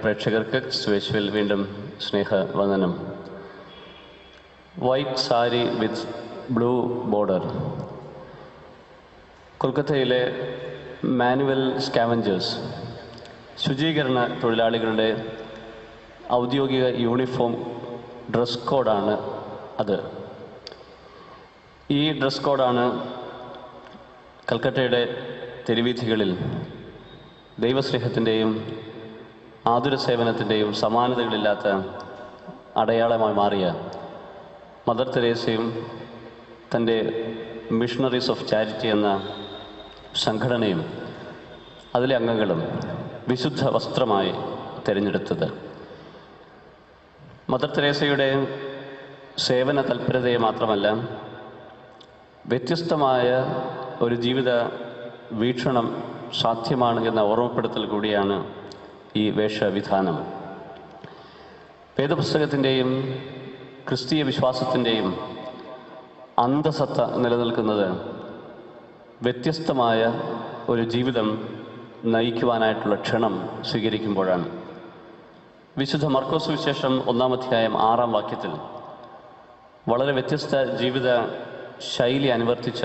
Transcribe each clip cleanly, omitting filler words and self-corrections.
പ്രേക്ഷകർക്ക് സ്വേശ്വൽ വീണ്ടും സ്നേഹവന്ദനം. വൈറ്റ് സാരി വിത്ത് ബ്ലൂ ബോർഡർ. കൊൽക്കത്തയിലെ മാനുവൽ സ്കാവഞ്ചേഴ്സ് ശുചീകരണ തൊഴിലാളികളുടെ ഔദ്യോഗിക യൂണിഫോം ഡ്രസ് കോഡാണ് അത്. ഈ ഡ്രസ് കോഡാണ് കൽക്കട്ടയുടെ തെരുവീഥികളിൽ ദൈവസ്നേഹത്തിൻ്റെയും ആതുര സേവനത്തിൻ്റെയും സമാനതകളില്ലാത്ത അടയാളമായി മാറിയ മദർ തെരേസയും തൻ്റെ മിഷണറീസ് ഓഫ് ചാരിറ്റി എന്ന സംഘടനയും അതിലെ അംഗങ്ങളും വിശുദ്ധ വസ്ത്രമായി തിരഞ്ഞെടുത്തത്. മദർ തെരേസയുടെ സേവന തൽപരതയെ മാത്രമല്ല, വ്യത്യസ്തമായ ഒരു ജീവിത വീക്ഷണം സാധ്യമാണ് എന്ന ഓർമ്മപ്പെടുത്തൽ കൂടിയാണ് ഈ വേഷവിധാനം. വേദപുസ്തകത്തിൻ്റെയും ക്രിസ്തീയ വിശ്വാസത്തിൻ്റെയും അന്തസത്ത നിലനിൽക്കുന്നത് വ്യത്യസ്തമായ ഒരു ജീവിതം നയിക്കുവാനായിട്ടുള്ള ക്ഷണം സ്വീകരിക്കുമ്പോഴാണ്. വിശുദ്ധ മർക്കോസ് സുവിശേഷം 1-ാം അധ്യായം 6-ാം വാക്യത്തിൽ വളരെ വ്യത്യസ്ത ജീവിത ശൈലി അനുവർത്തിച്ച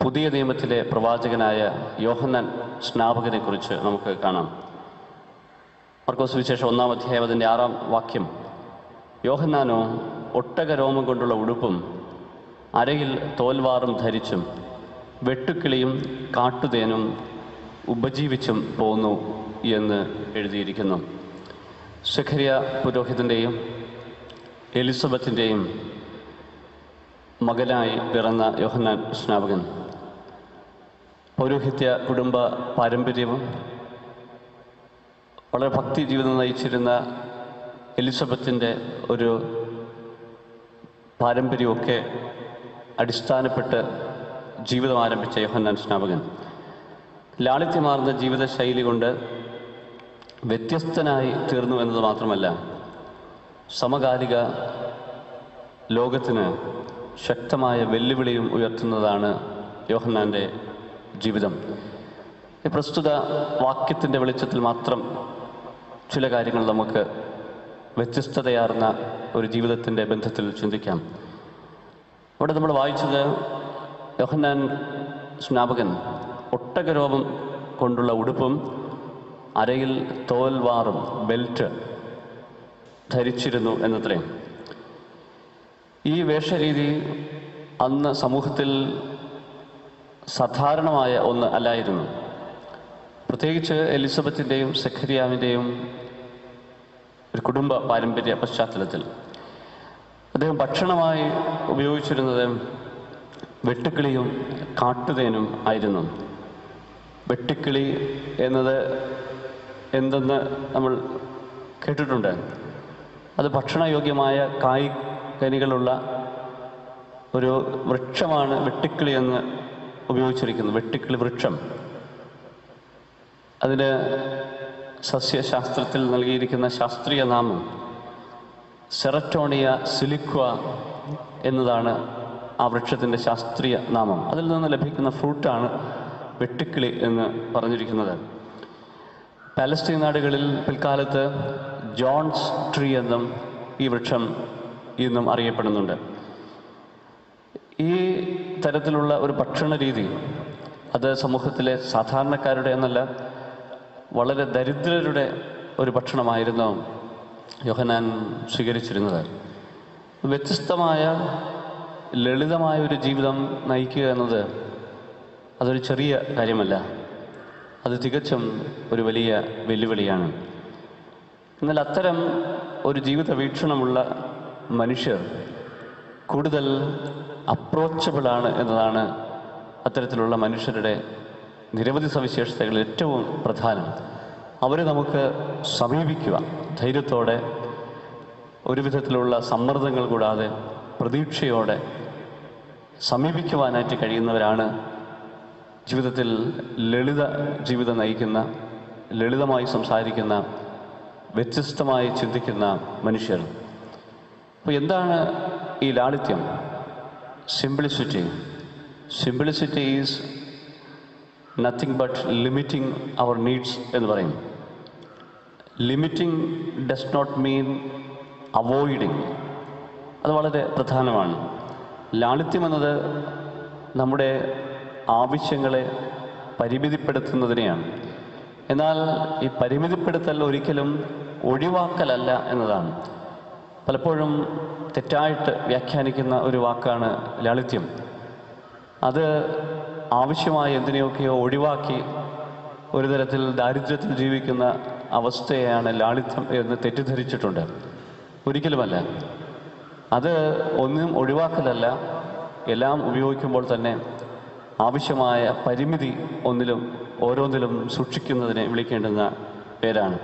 പുതിയ നിയമത്തിലെ പ്രവാചകനായ യോഹന്നാൻ സ്നാപകനെക്കുറിച്ച് നമുക്ക് കാണാം. മർക്കോസ് സുവിശേഷം 1-ാം അധ്യായം അതിൻ്റെ 6-ാം വാക്യം: യോഹന്നാനോ ഒട്ടകരോമം കൊണ്ടുള്ള ഉടുപ്പും അരയിൽ തോൽവാറും ധരിച്ചും വെട്ടുക്കിളിയും കാട്ടുതേനും ഉപജീവിച്ചും പോന്നു എന്ന് എഴുതിയിരിക്കുന്നു. സഖരിയ പുരോഹിതൻ്റെയും എലിസബത്തിൻ്റെയും മകനായി പിറന്ന യോഹന്നാൻ സ്നാപകൻ പൗരോഹിത്യ കുടുംബ പാരമ്പര്യവും വളരെ ഭക്തി ജീവിതം നയിച്ചിരുന്ന എലിസബത്തിൻ്റെ ഒരു പാരമ്പര്യമൊക്കെ അടിസ്ഥാനപ്പെട്ട് ജീവിതം ആരംഭിച്ച യോഹന്നാൻ സ്നാപകൻ ലാളിത്യമാർന്ന ജീവിതശൈലി കൊണ്ട് വ്യത്യസ്തനായി തീർന്നു എന്നത് മാത്രമല്ല, സമകാലിക ലോകത്തിന് ശക്തമായ വെല്ലുവിളിയും ഉയർത്തുന്നതാണ് യോഹന്നാൻ്റെ ജീവിതം. ഈ പ്രസ്തുത വാക്യത്തിൻ്റെ വെളിച്ചത്തിൽ മാത്രം ചില കാര്യങ്ങൾ നമുക്ക് വ്യത്യസ്തതയാർന്ന ഒരു ജീവിതത്തിൻ്റെ ബന്ധത്തിൽ ചിന്തിക്കാം. അവിടെ നമ്മൾ വായിച്ചത് യോഹന്നാൻ സ്നാപകൻ ഒട്ടകരോമം കൊണ്ടുള്ള ഉടുപ്പും അരയിൽ തോൽവാറും ബെൽറ്റ് ധരിച്ചിരുന്നു എന്നത്രേ. ഈ വേഷരീതി അന്ന് സമൂഹത്തിൽ സാധാരണമായ ഒന്ന് അല്ലായിരുന്നു. പ്രത്യേകിച്ച് എലിസബത്തിൻ്റെയും സഖരിയാവിൻ്റെയും ഒരു കുടുംബ പാരമ്പര്യ പശ്ചാത്തലത്തിൽ അദ്ദേഹം ഭക്ഷണമായി ഉപയോഗിച്ചിരുന്നത് വെട്ടുക്കിളിയും കാട്ടുതേനും ആയിരുന്നു. വെട്ടുക്കിളി എന്നത് എന്തെന്ന് നമ്മൾ കേട്ടിട്ടുണ്ട്. അത് ഭക്ഷണയോഗ്യമായ കായ് കനികളുള്ള ഒരു വൃക്ഷമാണ് വെട്ടുക്കിളി എന്ന് ഉപയോഗിച്ചിരിക്കുന്നത്. വെട്ടുക്കിളി വൃക്ഷം, അതിന് സസ്യശാസ്ത്രത്തിൽ നൽകിയിരിക്കുന്ന ശാസ്ത്രീയ നാമം സെററ്റോണിയ സിലിക്വ എന്നതാണ് ആ വൃക്ഷത്തിൻ്റെ ശാസ്ത്രീയ നാമം. അതിൽ നിന്ന് ലഭിക്കുന്ന ഫ്രൂട്ടാണ് വെട്ടുക്കിളി എന്ന് പറഞ്ഞിരിക്കുന്നത്. പാലസ്തീൻ നാടുകളിൽ പിൽക്കാലത്ത് ജോൺസ് ട്രീ എന്നും ഈ വൃക്ഷം ഇന്നും അറിയപ്പെടുന്നുണ്ട്. ഈ തരത്തിലുള്ള ഒരു ഭക്ഷണ രീതി അത് സമൂഹത്തിലെ സാധാരണക്കാരുടെ എന്നല്ല, വളരെ ദരിദ്രരുടെ ഒരു ഭക്ഷണമായിരുന്നു യോഹന്നാൻ സ്വീകരിച്ചിരുന്നത്. വ്യത്യസ്തമായ ലളിതമായ ഒരു ജീവിതം നയിക്കുക എന്നത് അതൊരു ചെറിയ കാര്യമല്ല, അത് തികച്ചും ഒരു വലിയ വെല്ലുവിളിയാണ്. എന്നാൽ അത്തരം ഒരു ജീവിത വീക്ഷണമുള്ള മനുഷ്യർ കൂടുതൽ അപ്രോച്ചബിളാണ് എന്നതാണ് അത്തരത്തിലുള്ള മനുഷ്യരുടെ നിരവധി സവിശേഷതകളിൽ ഏറ്റവും പ്രധാനം. അവരെ നമുക്ക് സമീപിക്കുക, ധൈര്യത്തോടെ, ഒരു വിധത്തിലുള്ള സമ്മർദ്ദങ്ങൾ കൂടാതെ പ്രതീക്ഷയോടെ സമീപിക്കുവാനായിട്ട് കഴിയുന്നവരാണ് ജീവിതത്തിൽ ലളിത ജീവിതം നയിക്കുന്ന, ലളിതമായി സംസാരിക്കുന്ന, വ്യത്യസ്തമായി ചിന്തിക്കുന്ന മനുഷ്യർ. അപ്പോൾ എന്താണ് ഈ ലാളിത്യം? Simplicity. Simplicity is nothing but limiting our needs എന്ന് പറയും. Limiting does not mean avoiding. അത് വളരെ പ്രധാനമാണ്. ലാളിത്യം എന്നത് നമ്മുടെ ആവശ്യങ്ങളെ പരിമിതിപ്പെടുത്തുന്നതിനെയാണ്. എന്നാൽ ഈ പരിമിതിപ്പെടുത്തൽ ഒരിക്കലും ഒഴിവാക്കലല്ല എന്നതാണ്. പലപ്പോഴും തെറ്റായിട്ട് വ്യാഖ്യാനിക്കുന്ന ഒരു വാക്കാണ് ലാളിത്യം. അത് ആവശ്യമായ എന്തിനെയൊക്കെയോ ഒഴിവാക്കി ഒരു തരത്തിൽ ദാരിദ്ര്യത്തിൽ ജീവിക്കുന്ന അവസ്ഥയാണ് ലാളിത്യം എന്ന് തെറ്റിദ്ധരിച്ചിട്ടുണ്ട്. ഒരിക്കലുമല്ല. അത് ഒന്നും ഒഴിവാക്കലല്ല, എല്ലാം ഉപയോഗിക്കുമ്പോൾ തന്നെ ആവശ്യമായ പരിമിതി ഓരോന്നിലും സൂക്ഷിക്കുന്നതിനെ വിളിക്കേണ്ടുന്ന പേരാണ്.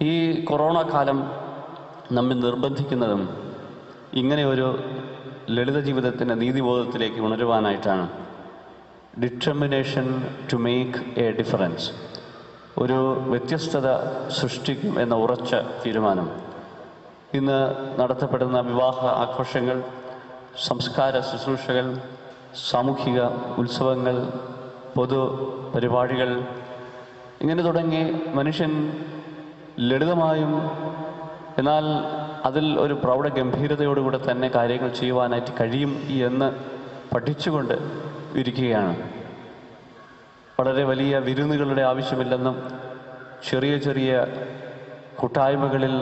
ഈ കൊറോണ കാലം നമ്മെ നിർബന്ധിക്കുന്നതും ഇങ്ങനെ ഒരു ലളിത ജീവിതത്തിൻ്റെ നീതിബോധത്തിലേക്ക് ഉണരുവാനായിട്ടാണ്. Determination to make a difference, ഒരു വ്യത്യസ്തത സൃഷ്ടിക്കും എന്ന ഉറച്ച തീരുമാനം. ഇന്ന് നടത്തപ്പെടുന്ന വിവാഹ ആഘോഷങ്ങൾ, സംസ്കാര ശുശ്രൂഷകൾ, സാമൂഹിക ഉത്സവങ്ങൾ, പൊതു പരിപാടികൾ, ഇങ്ങനെ തുടങ്ങി മനുഷ്യൻ ലളിതമായും എന്നാൽ അതിൽ ഒരു പ്രൗഢഗംഭീരതയോടുകൂടെ തന്നെ കാര്യങ്ങൾ ചെയ്യുവാനായിട്ട് കഴിയും എന്ന് പഠിച്ചുകൊണ്ട് ഇരിക്കുകയാണ്. വളരെ വലിയ വിരുന്നുകളുടെ ആവശ്യമില്ലെന്നും ചെറിയ ചെറിയ കൂട്ടായ്മകളിൽ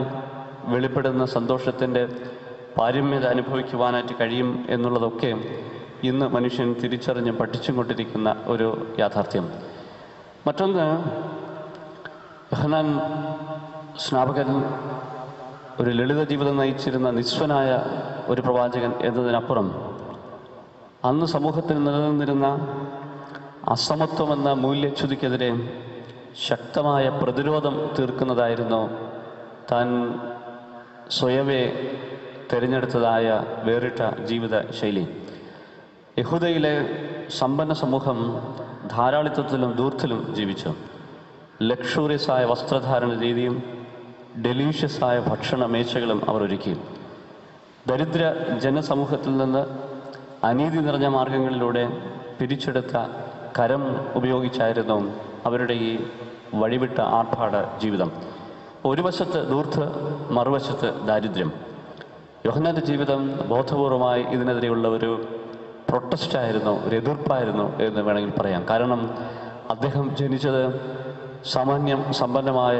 വെളിപ്പെടുന്ന സന്തോഷത്തിൻ്റെ പാരമ്യത അനുഭവിക്കുവാനായിട്ട് കഴിയും എന്നുള്ളതൊക്കെ ഇന്ന് മനുഷ്യൻ തിരിച്ചറിഞ്ഞ് പഠിച്ചും കൊണ്ടിരിക്കുന്ന ഒരു യാഥാർത്ഥ്യം. മറ്റൊന്ന്, യോഹന്നാൻ സ്നാപകൻ ഒരു ലളിത ജീവിതം നയിച്ചിരുന്ന നിസ്വനായ ഒരു പ്രവാചകൻ എന്നതിനപ്പുറം അന്ന് സമൂഹത്തിൽ നിലനിന്നിരുന്ന അസമത്വമെന്ന മൂല്യച്യുതിക്കെതിരെ ശക്തമായ പ്രതിരോധം തീർക്കുന്നതായിരുന്നു താൻ സ്വയമേ തിരഞ്ഞെടുത്തതായ വേറിട്ട ജീവിത ശൈലി. യഹൂദയിലെ സമ്പന്ന സമൂഹം ധാരാളിത്വത്തിലും ധൂർത്തിലും ജീവിച്ചു. ലക്ഷൂറിയസായ വസ്ത്രധാരണ രീതിയും ഡെലീഷ്യസായ ഭക്ഷണ മേശകളും അവർ ഒരുക്കി. ദരിദ്ര ജനസമൂഹത്തിൽ നിന്ന് അനീതി നിറഞ്ഞ മാർഗങ്ങളിലൂടെ പിരിച്ചെടുത്ത കരം ഉപയോഗിച്ചായിരുന്നു അവരുടെ ഈ വഴിവിട്ട ആർഭാട ജീവിതം. ഒരു വശത്ത് ധൂർത്ത്, മറുവശത്ത് ദാരിദ്ര്യം. യോഹന്നാൻ്റെ ജീവിതം ബോധപൂർവമായി ഇതിനെതിരെയുള്ള ഒരു പ്രൊട്ടസ്റ്റായിരുന്നു, ഒരു എതിർപ്പായിരുന്നു എന്ന് വേണമെങ്കിൽ പറയാം. കാരണം അദ്ദേഹം ജനിച്ചത് സാമാന്യം സമ്പന്നമായ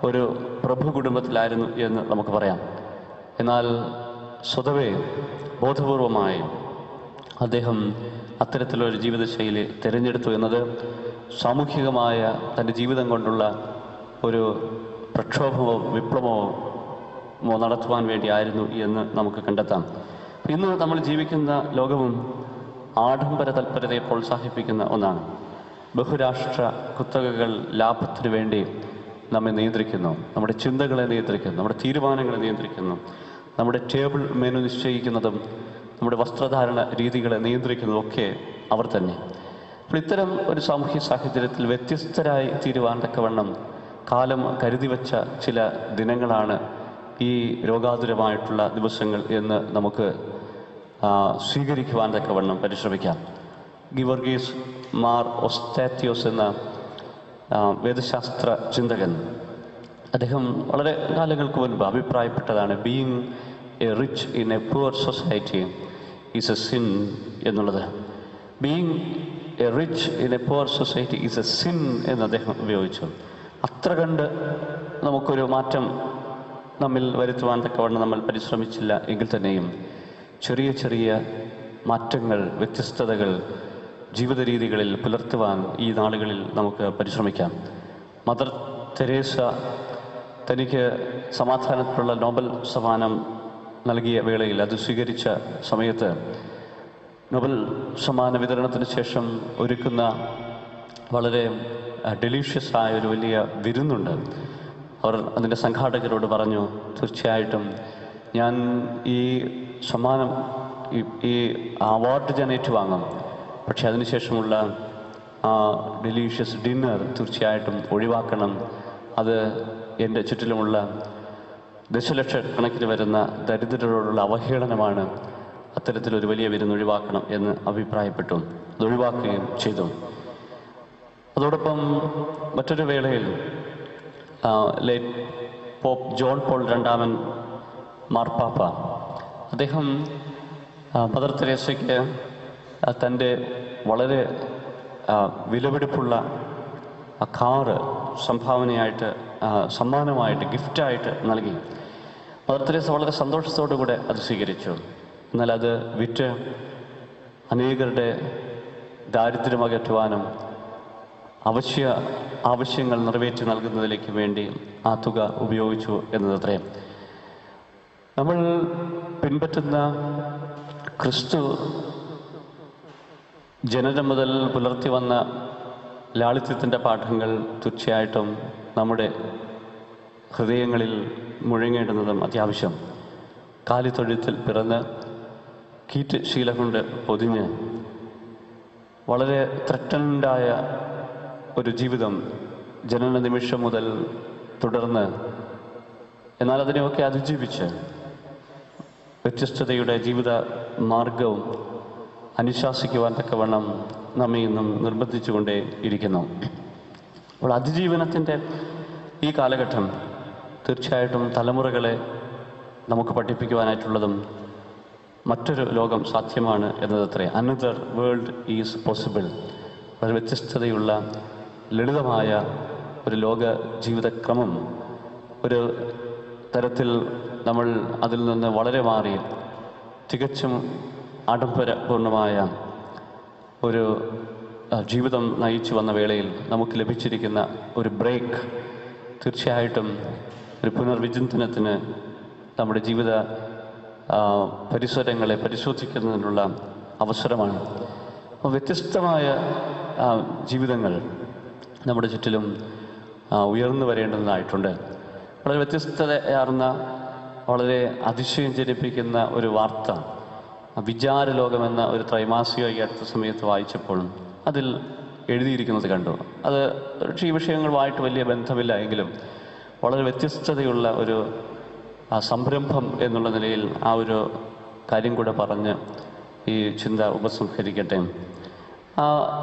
ഒരു പ്രഭു കുടുംബത്തിലായിരുന്നു എന്ന് നമുക്ക് പറയാം. എന്നാൽ സ്വതവേ ബോധപൂർവമായി അദ്ദേഹം അത്തരത്തിലൊരു ജീവിതശൈലി തിരഞ്ഞെടുത്തു എന്നത് സാമൂഹികമായ തൻ്റെ ജീവിതം കൊണ്ടുള്ള ഒരു പ്രക്ഷോഭമോ വിപ്ലവമോ നടത്തുവാൻ വേണ്ടിയായിരുന്നു എന്ന് നമുക്ക് കണ്ടെത്താം. ഇന്ന് നമ്മൾ ജീവിക്കുന്ന ലോകവും ആഡംബര തൽപരതയെ പ്രോത്സാഹിപ്പിക്കുന്ന ഒന്നാണ്. ബഹുരാഷ്ട്ര കുത്തകകൾ ലാഭത്തിനു വേണ്ടി നമ്മെ നിയന്ത്രിക്കുന്നു, നമ്മുടെ ചിന്തകളെ നിയന്ത്രിക്കുന്നു, നമ്മുടെ തീരുമാനങ്ങളെ നിയന്ത്രിക്കുന്നു, നമ്മുടെ ടേബിൾ മെനു നിശ്ചയിക്കുന്നതും നമ്മുടെ വസ്ത്രധാരണ രീതികളെ നിയന്ത്രിക്കുന്നതൊക്കെ അവർ തന്നെ. അപ്പോൾ ഇത്തരം ഒരു സാമൂഹ്യ സാഹചര്യത്തിൽ വ്യത്യസ്തരായി തീരുവാൻ തക്കവണ്ണം കാലം കരുതി വച്ച ചില ദിനങ്ങളാണ് ഈ രോഗാതുരമായിട്ടുള്ള ദിവസങ്ങൾ എന്ന് നമുക്ക് സ്വീകരിക്കുവാൻ തക്കവണ്ണം പരിശ്രമിക്കാം. ഗിവർഗീസ് മാർ ഒസ്താത്യോസ് എന്ന വേദശാസ്ത്ര ചിന്തകൻ, അദ്ദേഹം വളരെ കാലങ്ങൾക്ക് മുൻപ് അഭിപ്രായപ്പെട്ടതാണ് being a rich in a poor society is a sin എന്നുള്ളത്. Being a rich in a poor society is a sin എന്ന് അദ്ദേഹം ഉപയോഗിച്ചു. അത്ര കണ്ട് നമുക്കൊരു മാറ്റം നമ്മിൽ വരുത്തുവാൻ തക്കവണ്ണം നമ്മൾ പരിശ്രമിച്ചില്ല എങ്കിൽ തന്നെയും ചെറിയ ചെറിയ മാറ്റങ്ങൾ, വ്യത്യസ്തതകൾ ജീവിത രീതികളിൽ പുലർത്തുവാൻ ഈ നാളുകളിൽ നമുക്ക് പരിശ്രമിക്കാം. മദർ തെരേസ തനിക്ക് സമാധാനത്തിലുള്ള നോബൽ സമ്മാനം നൽകിയ വേളയിൽ, അത് സ്വീകരിച്ച സമയത്ത് നോബൽ സമ്മാന വിതരണത്തിന് ശേഷം ഒരുക്കുന്ന വളരെ ഡെലീഷ്യസ് ആയ ഒരു വലിയ വിരുന്നുണ്ട്. അവർ അതിൻ്റെ സംഘാടകരോട് പറഞ്ഞു, തീർച്ചയായിട്ടും ഞാൻ ഈ സമ്മാനം, ഈ അവാർഡ് ഞാൻ ഏറ്റുവാങ്ങും, പക്ഷെ അതിനുശേഷമുള്ള ആ ഡെലീഷ്യസ് ഡിന്നർ തീർച്ചയായിട്ടും ഒഴിവാക്കണം. അത് എൻ്റെ ചുറ്റിലുമുള്ള ദശലക്ഷക്കണക്കിന് വരുന്ന ദരിദ്രരോടുള്ള അവഹേളനമാണ്. അത്തരത്തിലൊരു വലിയ വിരുന്ന് ഒഴിവാക്കണം എന്ന് അഭിപ്രായപ്പെട്ടു. അത് ഒഴിവാക്കുകയും ചെയ്തു. അതോടൊപ്പം മറ്റൊരു വേളയിൽ ലേറ്റ് പോപ്പ് ജോൺ പോൾ രണ്ടാമൻ മാർപ്പാപ്പ, അദ്ദേഹം മദർ തെരേസയ്ക്ക് തൻ്റെ വളരെ വിലപിടിപ്പുള്ള കാറ് സംഭാവനയായിട്ട്, സമ്മാനമായിട്ട്, ഗിഫ്റ്റായിട്ട് നൽകി. മദർ തെരേസ വളരെ സന്തോഷത്തോടു കൂടെ അത് സ്വീകരിച്ചു. എന്നാൽ അത് വിറ്റ് അനേകരുടെ ദാരിദ്ര്യം അകറ്റുവാനും ആവശ്യങ്ങൾ നിറവേറ്റി നൽകുന്നതിലേക്ക് വേണ്ടി ആ തുക ഉപയോഗിച്ചു എന്നതത്രേ. നമ്മൾ പിൻപറ്റുന്ന ക്രിസ്തു ജനനം മുതൽ പുലർത്തി വന്ന ലാളിത്യത്തിൻ്റെ പാഠങ്ങൾ തീർച്ചയായിട്ടും നമ്മുടെ ഹൃദയങ്ങളിൽ മുഴങ്ങേണ്ടുന്നതും അത്യാവശ്യം. കാലിത്തൊഴുത്തിൽ പിറന്ന് കീറ്റ് ശീല കൊണ്ട് പൊതിഞ്ഞ് വളരെ ത്രട്ടൻഡായ ഒരു ജീവിതം ജനന നിമിഷം മുതൽ തുടർന്ന്, എന്നാൽ അതിനെയൊക്കെ അതിജീവിച്ച് വ്യത്യസ്തതയുടെ ജീവിത മാർഗവും അനുശാസിക്കുവാൻ തക്കവണ്ണം നമ്മെ ഇന്നും നിർബന്ധിച്ചുകൊണ്ടേ ഇരിക്കുന്നു. അപ്പോൾ അതിജീവനത്തിൻ്റെ ഈ കാലഘട്ടം തീർച്ചയായിട്ടും തലമുറകളെ നമുക്ക് പഠിപ്പിക്കുവാനായിട്ടുള്ളതും മറ്റൊരു ലോകം സാധ്യമാണ് എന്നതത്രേ. Another world is possible. വളരെ വ്യത്യസ്തതയുള്ള ലളിതമായ ഒരു ലോക ജീവിതക്രമം, ഒരു തരത്തിൽ നമ്മൾ അതിൽ നിന്ന് വളരെ മാറി തികച്ചും ആഡംബരപൂർണമായ ഒരു ജീവിതം നയിച്ചു വന്ന വേളയിൽ നമുക്ക് ലഭിച്ചിരിക്കുന്ന ഒരു ബ്രേക്ക് തീർച്ചയായിട്ടും ഒരു പുനർവിചിന്തനത്തിന്, നമ്മുടെ ജീവിത പരിസരങ്ങളെ പരിശോധിക്കുന്നതിനുള്ള അവസരമാണ്. അപ്പോൾ വ്യത്യസ്തമായ ജീവിതങ്ങൾ നമ്മുടെ ചുറ്റിലും ഉയർന്നു വരേണ്ടതായിട്ടുണ്ട്. വളരെ വ്യത്യസ്തതയാർന്ന, വളരെ അതിശയം ജനിപ്പിക്കുന്ന ഒരു വാർത്ത വിചാരലോകമെന്ന ഒരു ത്രൈമാസിക ഈ അടുത്ത സമയത്ത് വായിച്ചപ്പോൾ അതിൽ എഴുതിയിരിക്കുന്നത് കണ്ടു. അത് ഈ വിഷയങ്ങളുമായിട്ട് വലിയ ബന്ധമില്ല എങ്കിലും വളരെ വ്യത്യസ്തതയുള്ള ഒരു സംരംഭം എന്നുള്ള നിലയിൽ ആ ഒരു കാര്യം കൂടെ പറഞ്ഞ് ഈ ചിന്ത ഉപസംഹരിക്കട്ടെ.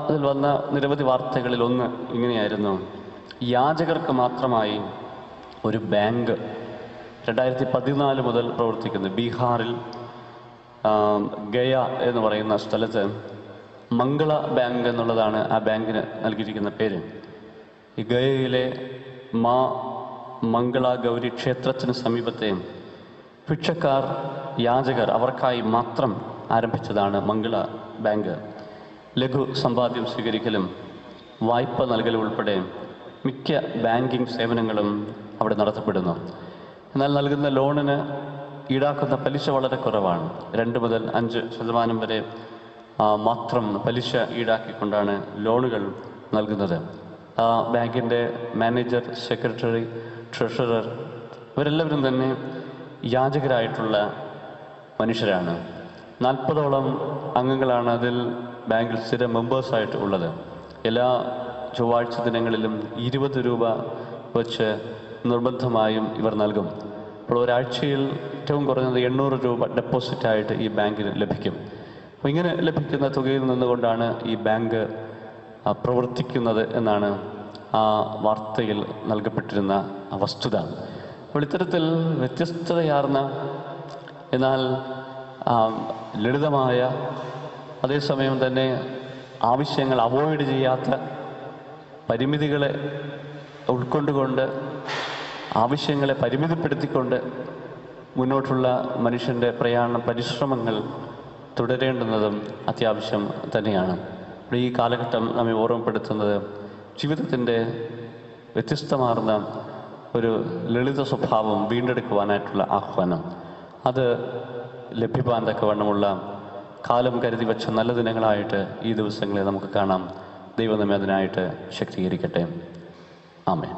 അതിൽ വന്ന നിരവധി വാർത്തകളിൽ ഒന്ന് ഇങ്ങനെയായിരുന്നു: യാചകർക്ക് മാത്രമായി ഒരു ബാങ്ക് 2014 മുതൽ പ്രവർത്തിക്കുന്നു. ബീഹാറിൽ ഗയ എന്ന് പറയുന്ന സ്ഥലത്ത് മംഗള ബാങ്ക് എന്നുള്ളതാണ് ആ ബാങ്കിന് നൽകിയിരിക്കുന്ന പേര്. ഈ ഗയയിലെ മാ മംഗള ഗൗരി ക്ഷേത്രത്തിന് സമീപത്തെ ഭിക്ഷക്കാർ, യാചകർ, അവർക്കായി മാത്രം ആരംഭിച്ചതാണ് മംഗള ബാങ്ക്. ലഘു സമ്പാദ്യം സ്വീകരിക്കലും വായ്പ നൽകലും ഉൾപ്പെടെ മിക്ക ബാങ്കിങ് സേവനങ്ങളും അവിടെ നടത്തപ്പെടുന്നു. എന്നാൽ നൽകുന്ന ലോണിന് ഈടാക്കുന്ന പലിശ വളരെ കുറവാണ്. 2 മുതൽ 5% വരെ മാത്രം പലിശ ഈടാക്കിക്കൊണ്ടാണ് ലോണുകൾ നൽകുന്നത്. ബാങ്കിൻ്റെ മാനേജർ, സെക്രട്ടറി, ട്രഷറർ ഇവരെല്ലാവരും തന്നെ യാചകരായിട്ടുള്ള മനുഷ്യരാണ്. 40ഓളം അംഗങ്ങളാണ് അതിൽ ബാങ്കിൽ സ്ഥിര മെമ്പേഴ്സായിട്ട് ഉള്ളത്. എല്ലാ ചൊവ്വാഴ്ച ദിനങ്ങളിലും 20 രൂപ വെച്ച് നിർബന്ധമായും ഇവർ നൽകും. അപ്പോൾ ഒരാഴ്ചയിൽ ഏറ്റവും കുറഞ്ഞത് 800 രൂപ ഡെപ്പോസിറ്റായിട്ട് ഈ ബാങ്കിന് ലഭിക്കും. അപ്പോൾ ഇങ്ങനെ ലഭിക്കുന്ന തുകയിൽ നിന്നുകൊണ്ടാണ് ഈ ബാങ്ക് പ്രവർത്തിക്കുന്നത് എന്നാണ് ആ വാർത്തയിൽ നൽകപ്പെട്ടിരുന്ന വസ്തുത. അപ്പോൾ ഇത്തരത്തിൽ വ്യത്യസ്തതയാർന്ന, എന്നാൽ ലളിതമായ, അതേസമയം തന്നെ ആവശ്യങ്ങൾ അവോയ്ഡ് ചെയ്യാത്ത, പരിമിതികളെ ഉൾക്കൊണ്ടുകൊണ്ട്, ആവശ്യങ്ങളെ പരിമിതിപ്പെടുത്തിക്കൊണ്ട് മുന്നോട്ടുള്ള മനുഷ്യൻ്റെ പരിശ്രമങ്ങൾ തുടരേണ്ടുന്നതും അത്യാവശ്യം തന്നെയാണ്. ഈ കാലഘട്ടം നമ്മെ ഓർമ്മപ്പെടുത്തുന്നത് ജീവിതത്തിൻ്റെ വ്യത്യസ്തമാർന്ന ഒരു ലളിത സ്വഭാവം വീണ്ടെടുക്കുവാനായിട്ടുള്ള ആഹ്വാനം, അത് ലഭ്യമാകാൻ തക്കവണ്ണമുള്ള കാലം കരുതി വെച്ച നല്ല ദിനങ്ങളായിട്ട് ഈ ദിവസങ്ങളെ നമുക്ക് കാണാം. ദൈവം നമ്മെ അതിനായിട്ട് ശക്തീകരിക്കട്ടെ. ആമേൻ.